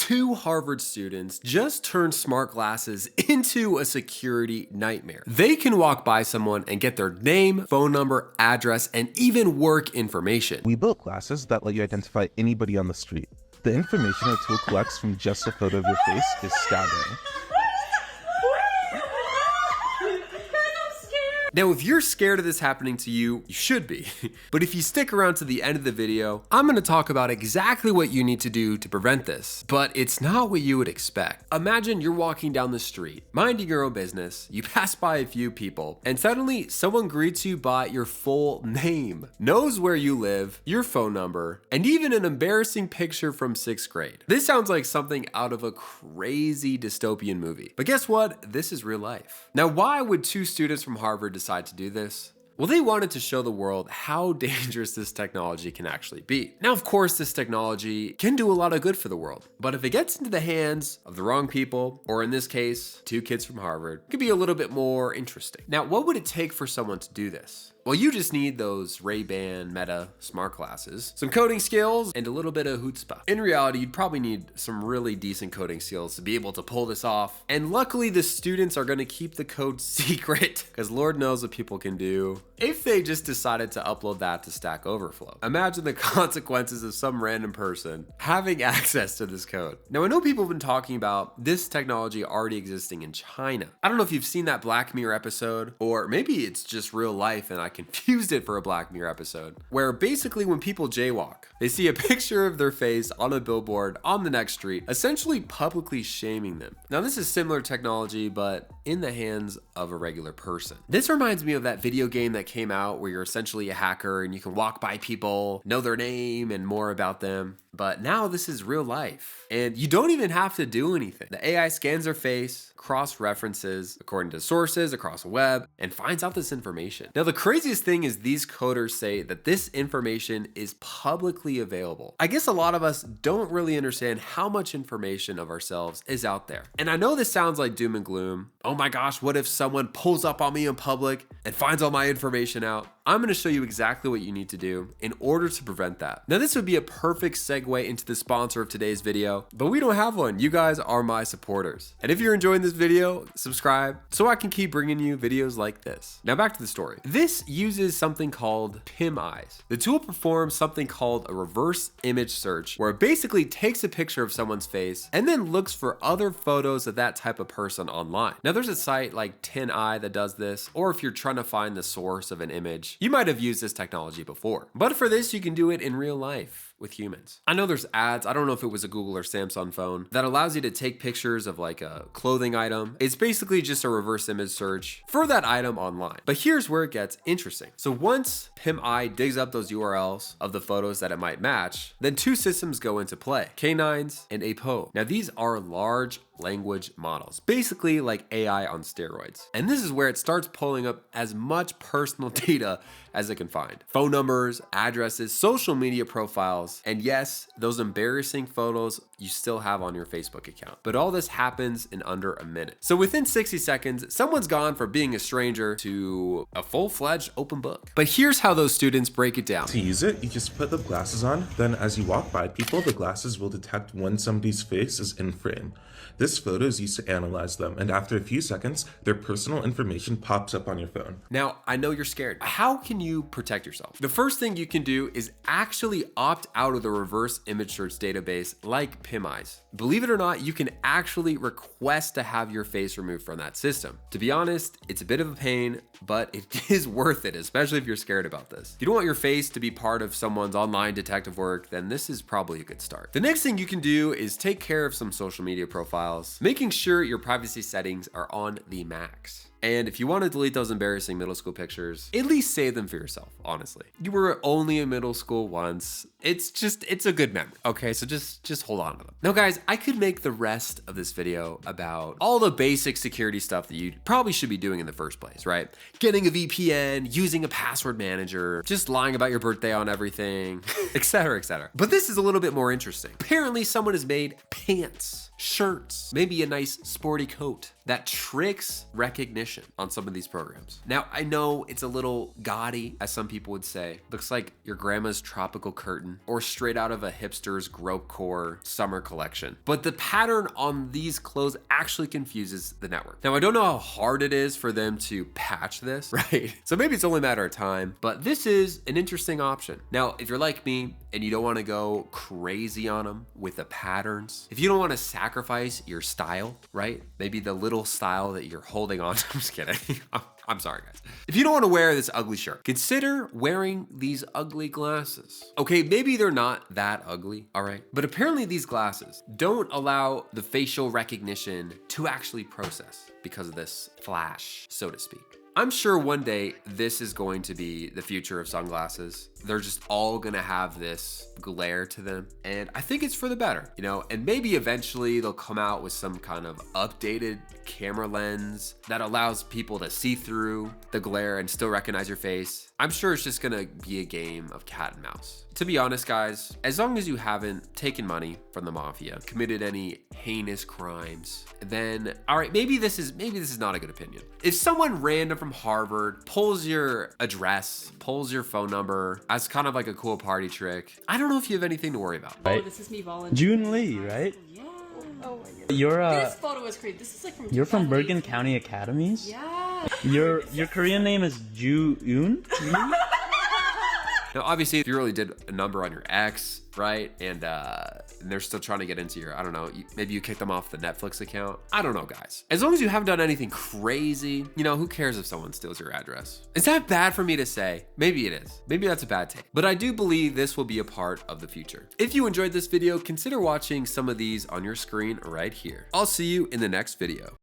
Two Harvard students just turned smart glasses into a security nightmare. They can walk by someone and get their name, phone number, address, and even work information. We built glasses that let you identify anybody on the street. The information our tool collects from just a photo of your face is staggering. Now, if you're scared of this happening to you, you should be. But if you stick around to the end of the video, I'm gonna talk about exactly what you need to do to prevent this. But it's not what you would expect. Imagine you're walking down the street, minding your own business, you pass by a few people, and suddenly someone greets you by your full name, knows where you live, your phone number, and even an embarrassing picture from 6th grade. This sounds like something out of a crazy dystopian movie. But guess what? This is real life. Now, why would two students from Harvard decide to do this? Well, they wanted to show the world how dangerous this technology can actually be. Now, of course, this technology can do a lot of good for the world, but if it gets into the hands of the wrong people, or in this case, two kids from Harvard, it could be a little bit more interesting. Now, what would it take for someone to do this? Well, you just need those Ray-Ban Meta smart glasses, some coding skills, and a little bit of chutzpah. In reality, you'd probably need some really decent coding skills to be able to pull this off. And luckily, the students are gonna keep the code secret, because Lord knows what people can do if they just decided to upload that to Stack Overflow. Imagine the consequences of some random person having access to this code. Now, I know people have been talking about this technology already existing in China. I don't know if you've seen that Black Mirror episode, or maybe it's just real life and I confused it for a Black Mirror episode, where basically when people jaywalk, they see a picture of their face on a billboard on the next street, essentially publicly shaming them. Now, this is similar technology, but in the hands of a regular person. This reminds me of that video game that came out where you're essentially a hacker and you can walk by people, know their name and more about them. But now this is real life and you don't even have to do anything. The AI scans their face, cross-references according to sources across the web, and finds out this information. Now, the craziest thing is these coders say that this information is publicly available. I guess a lot of us don't really understand how much information of ourselves is out there. And I know this sounds like doom and gloom. Oh my gosh, what if someone pulls up on me in public and finds all my information out? I'm gonna show you exactly what you need to do in order to prevent that. Now, this would be a perfect segue into the sponsor of today's video, but we don't have one. You guys are my supporters. And if you're enjoying this video, subscribe so I can keep bringing you videos like this. Now, back to the story. This uses something called PIM eyes. The tool performs something called a reverse image search, where it basically takes a picture of someone's face and then looks for other photos of that type of person online. Now, there's a site like 10i that does this, or if you're trying to find the source of an image, you might have used this technology before. But for this, you can do it in real life with humans. I know there's ads, I don't know if it was a Google or Samsung phone, that allows you to take pictures of like a clothing item. It's basically just a reverse image search for that item online. But here's where it gets interesting. So once PimEye digs up those URLs of the photos that it might match, then two systems go into play, K9s and APO. Now, these are large language models, basically like AI on steroids. And this is where it starts pulling up as much personal data as it can find. Phone numbers, addresses, social media profiles, and yes, those embarrassing photos you still have on your Facebook account. But all this happens in under a minute. So within 60 seconds, someone's gone from being a stranger to a full-fledged open book. But here's how those students break it down. To use it, you just put the glasses on, then as you walk by people, the glasses will detect when somebody's face is in frame. This photo is used to analyze them, and after a few seconds, their personal information pops up on your phone. Now, I know you're scared. How can you protect yourself? The first thing you can do is actually opt out of the reverse image search database like PimEyes. Believe it or not, you can actually request to have your face removed from that system. To be honest, it's a bit of a pain, but it is worth it, especially if you're scared about this. If you don't want your face to be part of someone's online detective work, then this is probably a good start. The next thing you can do is take care of some social media profiles, making sure your privacy settings are on the max. And if you want to delete those embarrassing middle school pictures, at least save them for yourself, honestly. You were only in middle school once. It's a good memory. Okay, so just hold on to them. Now guys, I could make the rest of this video about all the basic security stuff that you probably should be doing in the first place, right? Getting a VPN, using a password manager, just lying about your birthday on everything, etc., etc. But this is a little bit more interesting. Apparently someone has made pants, shirts, maybe a nice sporty coat that tricks recognition animation on some of these programs. Now, I know it's a little gaudy, as some people would say. Looks like your grandma's tropical curtain or straight out of a hipster's gropecore summer collection. But the pattern on these clothes actually confuses the network. Now, I don't know how hard it is for them to patch this, right? So maybe it's only a matter of time, but this is an interesting option. Now, if you're like me and you don't want to go crazy on them with the patterns, if you don't want to sacrifice your style, right? Maybe the little style that you're holding on to. I'm just kidding. I'm sorry, guys. If you don't want to wear this ugly shirt, consider wearing these ugly glasses. Okay, maybe they're not that ugly, all right? But apparently these glasses don't allow the facial recognition to actually process because of this flash, so to speak. I'm sure one day this is going to be the future of sunglasses. They're just all gonna have this glare to them. And I think it's for the better, you know, and maybe eventually they'll come out with some kind of updated camera lens that allows people to see through the glare and still recognize your face. I'm sure it's just gonna be a game of cat and mouse. To be honest, guys, as long as you haven't taken money from the mafia, committed any heinous crimes, then all right, maybe this is not a good opinion. If someone random from Harvard pulls your address, pulls your phone number as kind of like a cool party trick, I don't know if you have anything to worry about. Right? Oh, this is me volunteering. June Lee, right? Yeah. Oh my god. This photo was crazy. This is like from. You're from Bergen County Academies. Yeah. Your Korean name is Ju-eun? Now, obviously, if you really did a number on your ex, right? And they're still trying to get into your, I don't know, maybe you kicked them off the Netflix account. I don't know, guys. As long as you haven't done anything crazy, you know, who cares if someone steals your address? Is that bad for me to say? Maybe it is. Maybe that's a bad take. But I do believe this will be a part of the future. If you enjoyed this video, consider watching some of these on your screen right here. I'll see you in the next video.